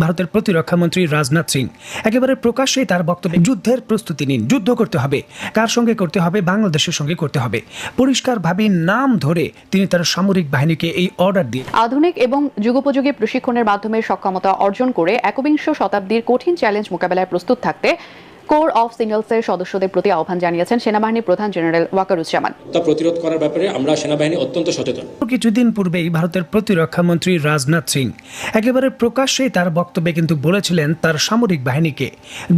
ভারতের প্রতিরক্ষা মন্ত্রী রাজনাথ সিং একেবারে প্রকাশ্যে তার বক্তব্যে যুদ্ধের প্রস্তুতি নিন, যুদ্ধ করতে হবে, কার সঙ্গে করতে হবে, বাংলাদেশের সঙ্গে করতে হবে, পরিষ্কারভাবে নাম ধরে তিনি তার সামরিক বাহিনীকে এই অর্ডার দিয়ে আধুনিক এবং যুগোপযোগী প্রশিক্ষণের মাধ্যমে সক্ষমতা অর্জন করে একবিংশ শতাব্দীর কঠিন চ্যালেঞ্জ মোকাবেলায় প্রস্তুত থাকতে কোর অফ সিগন্যালসের সদস্যদের প্রতি আহ্বান জানিয়েছেন সেনাবাহিনীর প্রধান জেনারেল ওয়াকারুজ্জামান। তা প্রতিরোধ করার ব্যাপারে আমরা সেনাবাহিনী অত্যন্ত সচেতন। কিছুদিন পূর্বেই ভারতের প্রতিরক্ষা মন্ত্রী রাজনাথ সিং একেবারে প্রকাশ্যেই তার বক্তব্যে কিন্তু বলেছিলেন তার সামরিক বাহিনীকে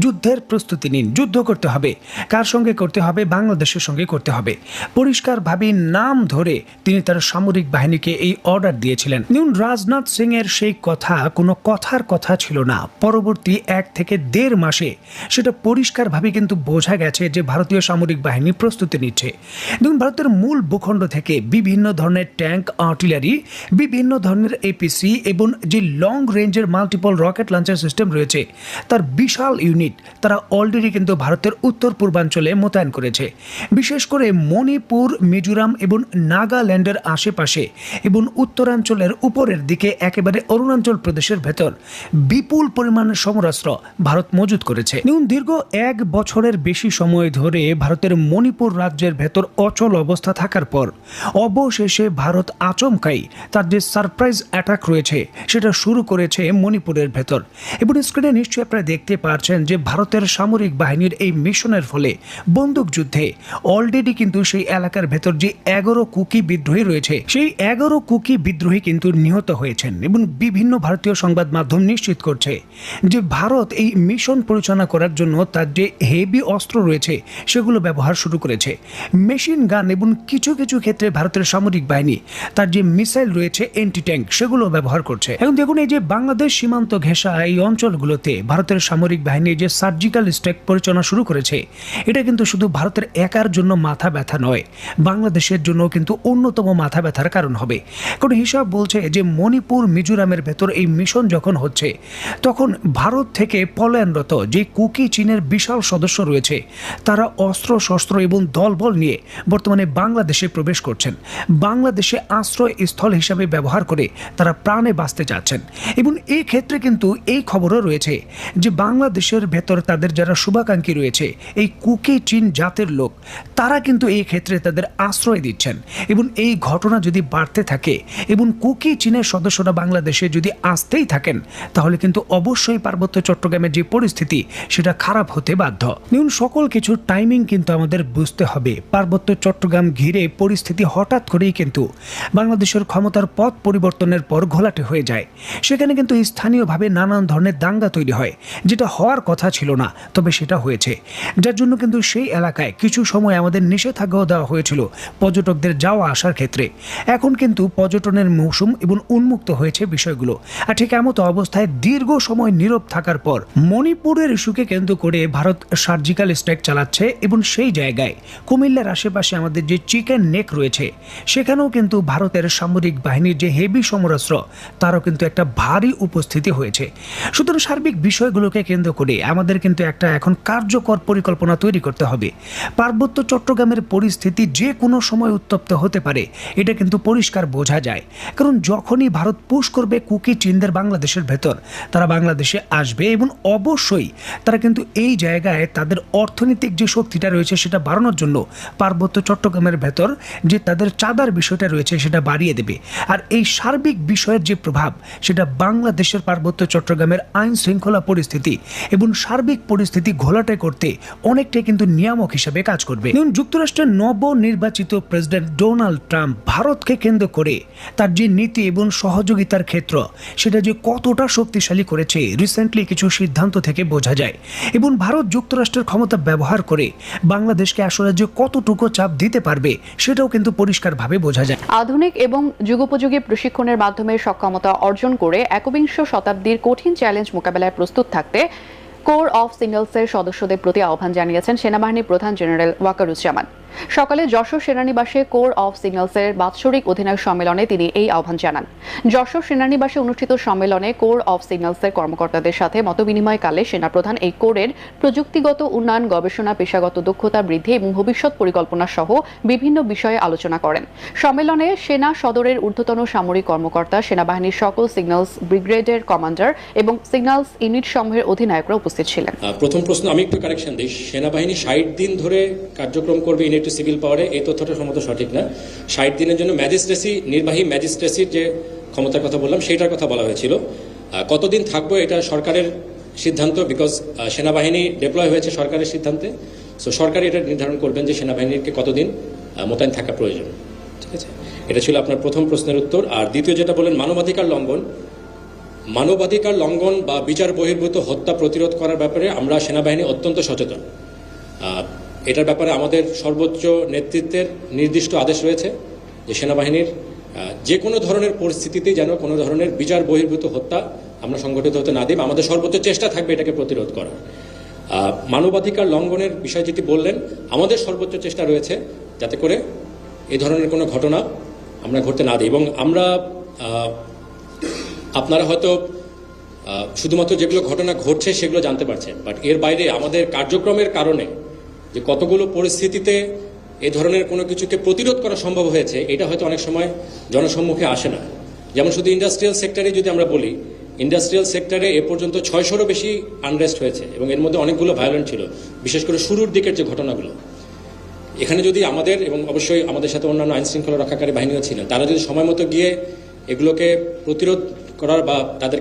যুদ্ধের প্রস্তুতি নিন, যুদ্ধ করতে হবে, কার সঙ্গে করতে হবে, বাংলাদেশের সঙ্গে করতে হবে, পরিষ্কারভাবে নাম ধরে তিনি তার সামরিক বাহিনীকে এই অর্ডার দিয়েছিলেন। রাজনাথ সিং এর সেই কথা কোনো কথার কথা ছিল না। পরবর্তী 1 থেকে 1.5 মাসে সেটা পরিষ্কারভাবে কিন্তু বোঝা গেছে যে ভারতীয় সামরিক বাহিনী প্রস্তুতি নিচ্ছে। দেখুন, ভারতের মূল ভূখণ্ড থেকে বিভিন্ন ধরনের ট্যাঙ্ক, আর্টিলারি, বিভিন্ন ধরনের এপিসি এবং যে লং রেঞ্জের মাল্টিপল রকেট লঞ্চার সিস্টেম রয়েছে তার বিশাল ইউনিট তারা অলরেডি কিন্তু ভারতের উত্তর পূর্বাঞ্চলে মোতায়েন করেছে। বিশেষ করে মণিপুর, মিজোরাম এবং নাগাল্যান্ডের আশেপাশে এবং উত্তরাঞ্চলের উপরের দিকে একেবারে অরুণাচল প্রদেশের ভেতর বিপুল পরিমাণের সমরাস্ত্র ভারত মজুত করেছে। দীর্ঘ 1 বছরের বেশি সময় ধরে ভারতের মণিপুর রাজ্যের ভেতর অচল অবস্থা থাকার পর অবশেষে ভারত আচমকাই তার যে সারপ্রাইজ অ্যাটাক রয়েছে সেটা শুরু করেছে মণিপুরের ভেতর। এবং স্ক্রিনে নিশ্চয়ই আপনারা দেখতে পাচ্ছেন যে ভারতের সামরিক বাহিনীর এই মিশনের ফলে বন্দুকযুদ্ধে অলরেডি কিন্তু সেই এলাকার ভেতর যে 11 কুকি বিদ্রোহী রয়েছে সেই 11 কুকি বিদ্রোহী কিন্তু নিহত হয়েছেন। এবং বিভিন্ন ভারতীয় সংবাদ মাধ্যম নিশ্চিত করছে যে ভারত এই মিশন পরিচালনা করার জন্য তার যে হেভি অস্ত্র রয়েছে সেগুলো ব্যবহার শুরু করেছে, মেশিন গান এবং কিছু কিছু ক্ষেত্রে ভারতের সামরিক বাহিনী তার যে মিসাইল রয়েছে, এন্টি ট্যাঙ্ক, সেগুলো ব্যবহার করছে। এখন দেখুন, এই যে বাংলাদেশ সীমান্ত ঘেঁষা এই অঞ্চলগুলোতে ভারতের সামরিক বাহিনী যে সার্জিক্যাল স্ট্রাইক পরিচালনা শুরু করেছে এটা কিন্তু শুধু ভারতের একার জন্য মাথা ব্যথা নয়, বাংলাদেশের জন্য কিন্তু অন্যতম মাথা ব্যথার কারণ হবে। কারণ হিসাব বলছে যে মণিপুর, মিজোরামের ভেতর এই মিশন যখন হচ্ছে তখন ভারত থেকে পলায়নরত যে কুকি চীনের বিশাল সদস্য রয়েছে তারা অস্ত্র শস্ত্র এবং দলবল নিয়ে বর্তমানে বাংলাদেশে প্রবেশ করছেন। বাংলাদেশে আশ্রয় স্থল হিসাবে ব্যবহার করে তারা প্রাণে বাঁচতে যাচ্ছেন। এবং এই ক্ষেত্রে কিন্তু এই খবরও রয়েছে যে বাংলাদেশের ভেতর তাদের যারা শুভাকাঙ্ক্ষী রয়েছে এই কুকি চীন জাতের লোক তারা কিন্তু এই ক্ষেত্রে তাদের আশ্রয় দিচ্ছেন। এবং এই ঘটনা যদি বাড়তে থাকে এবং কুকি চীনের সদস্যরা বাংলাদেশে যদি আসতেই থাকেন তাহলে কিন্তু অবশ্যই পার্বত্য চট্টগ্রামের যে পরিস্থিতি সেটা খারাপ হতে বাধ্য। সকল কিছুর টাইমিং কিন্তু আমাদের বুঝতে হবে। পার্বত্য চট্টগ্রাম ঘিরে পরিস্থিতি হঠাৎ করেই কিন্তু বাংলাদেশের ক্ষমতার পথ পরিবর্তনের পর ঘোলাটে হয়ে যায়। সেখানে কিন্তু স্থানীয়ভাবে নানান ধরনের দাঙ্গা তৈরি হয়, যেটা হওয়ার কথা ছিল না, তবে সেটা হয়েছে। যার জন্য কিন্তু সেই এলাকায় কিছু সময় আমাদের নিষেধাজ্ঞাও দেওয়া হয়েছিল পর্যটকদের যাওয়া আসার ক্ষেত্রে। এখন কিন্তু পর্যটনের মৌসুম এবং উন্মুক্ত হয়েছে বিষয়গুলো। আর ঠিক এমতো অবস্থায় দীর্ঘ সময় নীরব থাকার পর মণিপুরের ইস্যুকে কেন্দ্র করে ভারত সার্জিক্যাল স্ট্রাইক চালাচ্ছে। এবং সেই জায়গায় কুমিল্লার আশেপাশে আমাদের যে চিকেন নেক রয়েছে সেখানেও কিন্তু ভারতের সামরিক বাহিনীর যে হেভি সমরাস্ত্র তারও কিন্তু একটা ভারী উপস্থিতি হয়েছে। সুতরাং সার্বিক বিষয়গুলোকে কেন্দ্র করে আমাদের কিন্তু একটা এখন কার্যকর পরিকল্পনা তৈরি করতে হবে। পার্বত্য চট্টগ্রামের পরিস্থিতি যে কোনো সময় উত্তপ্ত হতে পারে, এটা কিন্তু পরিষ্কার বোঝা যায়। কারণ যখনই ভারত পুশ করবে কুকি চীনদের বাংলাদেশের ভেতর, তারা বাংলাদেশে আসবে এবং অবশ্যই তারা কিন্তু এই জায়গায় তাদের অর্থনৈতিক যে শক্তিটা রয়েছে সেটা বাড়ানোর জন্য পার্বত্য চট্টগ্রামের ভেতর যে তাদের চাঁদার বিষয়টা রয়েছে সেটা বাড়িয়ে দেবে। আর এই সার্বিক বিষয়ের যে প্রভাব সেটা বাংলাদেশের পার্বত্য চট্টগ্রামের আইন শৃঙ্খলা পরিস্থিতি এবং সার্বিক পরিস্থিতি ঘোলাটে করতে অনেকটাই কিন্তু নিয়ামক হিসেবে কাজ করবে। যুক্তরাষ্ট্রের নবনির্বাচিত প্রেসিডেন্ট ডোনাল্ড ট্রাম্প ভারতকে কেন্দ্র করে তার যে নীতি এবং সহযোগিতার ক্ষেত্র সেটা যে কতটা শক্তিশালী করেছে রিসেন্টলি কিছু সিদ্ধান্ত থেকে বোঝা যায়। এবং ভারত যুক্তরাষ্ট্রের ক্ষমতা ব্যবহার করে বাংলাদেশকে আসলে যে কতটুকু চাপ দিতে পারবে সেটাও কিন্তু পরিষ্কারভাবে বোঝা যায়। আধুনিক এবং যুগোপযোগী প্রশিক্ষণের মাধ্যমে সক্ষমতা অর্জন করে একবিংশ শতাব্দীর কঠিন চ্যালেঞ্জ মোকাবেলায় প্রস্তুত থাকতে কোর অফ সিগন্যালসের সদস্যদের প্রতি আহ্বান জানিয়েছেন সেনাবাহিনীর প্রধান জেনারেল ওয়াকারুজ্জামান। সকালে যশোর সেনানিবাসে কোর অফ সিগন্যালসের বাৎসরিক অধিনায়ক সম্মেলনে তিনি এই আহ্বান জানান। যশোর সেনানিবাসে অনুষ্ঠিত সম্মেলনে কোর অফ সিগন্যালসের কর্মকর্তাদের সাথে মতবিনিময়কালে সেনাপ্রধান এই কোরের প্রযুক্তিগত উন্নয়ন, গবেষণা, পেশাগত দক্ষতা বৃদ্ধি এবং ভবিষ্যৎ পরিকল্পনা সহ বিভিন্ন বিষয়ে আলোচনা করেন। সম্মেলনে সেনা সদরের ঊর্ধ্বতন সামরিক কর্মকর্তা, সেনাবাহিনীর সকল সিগন্যালস ব্রিগেডের কমান্ডার এবং সিগন্যালস ইউনিট সমূহের অধিনায়করা উপস্থিত ছিলেন। প্রথম প্রশ্ন আমি একটু কারেকশন দিই। সেনাবাহিনী 60 দিন ধরে কার্যক্রম করবে ইউনিট টু সিভিল পাওয়ারে, এই তথ্যটা সম্ভবত সঠিক না। 60 দিনের জন্য ম্যাজিস্ট্রেসি, নির্বাহী ম্যাজিস্ট্রেসির যে ক্ষমতার কথা বললাম সেটার কথা বলা হয়েছিল। কতদিন থাকবো এটা সরকারের সিদ্ধান্ত, বিকজ সেনাবাহিনী ডেপ্লয় হয়েছে সরকারের সিদ্ধান্তে। সো সরকার এটা নির্ধারণ করবেন যে সেনাবাহিনীকে কতদিন মোতায়েন থাকা প্রয়োজন। ঠিক আছে, এটা ছিল আপনার প্রথম প্রশ্নের উত্তর। আর দ্বিতীয় যেটা বলেন মানবাধিকার লঙ্ঘন বা বিচার বহির্ভূত হত্যা প্রতিরোধ করার ব্যাপারে আমরা সেনাবাহিনী অত্যন্ত সচেতন। এটার ব্যাপারে আমাদের সর্বোচ্চ নেতৃত্বের নির্দিষ্ট আদেশ রয়েছে যে সেনাবাহিনীর যে কোনো ধরনের পরিস্থিতিতে যেন কোনো ধরনের বিচার বহির্ভূত হত্যা আমরা সংগঠিত হতে না দিই। আমাদের সর্বোচ্চ চেষ্টা থাকবে এটাকে প্রতিরোধ করার। মানবাধিকার লঙ্ঘনের বিষয় যেটি বললেন, আমাদের সর্বোচ্চ চেষ্টা রয়েছে যাতে করে এই ধরনের কোনো ঘটনা আমরা ঘটতে না দিই। এবং আমরা আপনারা হয়তো শুধুমাত্র যেগুলো ঘটনা ঘটছে সেগুলো জানতে পারছেন, বাট এর বাইরে আমাদের কার্যক্রমের কারণে যে কতগুলো পরিস্থিতিতে এই ধরনের কোনো কিছুকে প্রতিরোধ করা সম্ভব হয়েছে এটা হয়তো অনেক সময় জনসম্মুখে আসে না। যেমন শুধু ইন্ডাস্ট্রিয়াল সেক্টরে যদি আমরা বলি, ইন্ডাস্ট্রিয়াল সেক্টরে এ পর্যন্ত 600-রও বেশি আনরেস্ট হয়েছে এবং এর মধ্যে অনেকগুলো ভায়োলেন্ট ছিল, বিশেষ করে শুরুর দিকের যে ঘটনাগুলো। এখানে যদি আমাদের এবং অবশ্যই আমাদের সাথে অন্যান্য আইন শৃঙ্খলা রক্ষাকারী বাহিনীও ছিলেন, তারা যদি সময় মতো গিয়ে এগুলোকে প্রতিরোধ করার বা তাদের